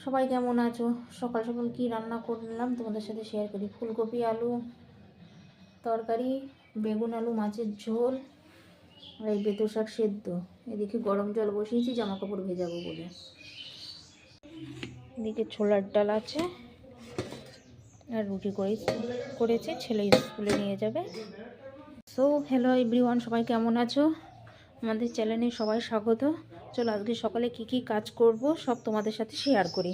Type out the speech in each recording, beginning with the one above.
সবাই কেমন আছো? সকাল সকাল কি রান্না করলাম তোমাদের সাথে শেয়ার করি। ফুলকপি আলু তরকারি, বেগুন আলু মাছের ঝোল, আর এই বেতো শাক সেদ্ধ। এদিকে গরম জল বসিয়েছি জামা কাপড় ভেজাবো বলে। এদিকে ছোলার ডাল আছে আর রুটি করেছি, ছেলে স্কুলে নিয়ে যাবে। সো হ্যালো এভরিওয়ান, সবাই কেমন আছো? আমাদের চ্যানেলে সবাই স্বাগত। চলো আজকে সকালে কি কি কাজ করব সব তোমাদের সাথে শেয়ার করি।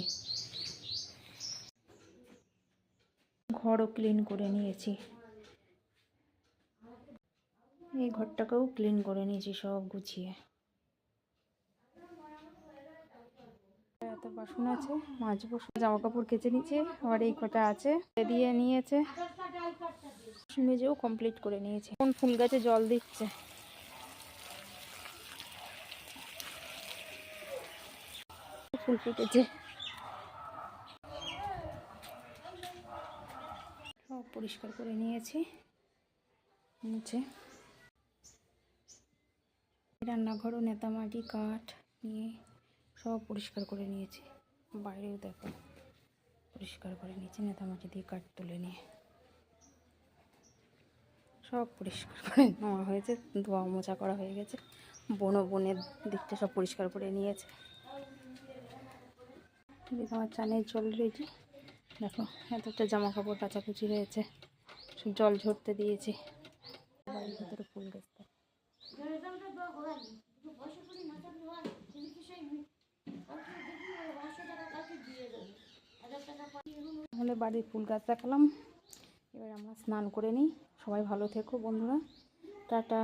ঘরও ক্লিন করে নিয়েছি, এই ঘরটাকেও ক্লিন করে নিয়েছি সব গুছিয়ে। এত বাসন আছে, মাজবো। জামা কাপড় কেচে নিয়েছে, আবার এই কটা আছে দিয়ে নিয়েছে, মেজেও কমপ্লিট করে নিয়েছে। এখন ফুল গাছে জল দিচ্ছে। ফুল ফুটেছে, সব পরিষ্কার করে নিয়েছি মুছে। রান্নাঘরও নেতামাটি কাঠ নিয়ে সব পরিষ্কার করে নিয়েছি। বাইরেও দেখো পরিষ্কার করে নিয়েছি, নেতামাটি দিয়ে কাঠ তুলে নিয়ে সব পরিষ্কার করে নেওয়া হয়েছে। ধোয়া মোছা করা হয়ে গেছে। বনের দিকটা সব পরিষ্কার করে নিয়েছে। আমার চানের জল রেডি। দেখো এতটা জামা কাপড় কাচাকুচি হয়েছে, সব জল ঝরতে দিয়েছি। বাড়ির ভিতরে ফুল গাছটা তাহলে বাড়ির ফুল গাছ দেখালাম। এবার আমরা স্নান করে নিই। সবাই ভালো থেকো বন্ধুরা, টাটা।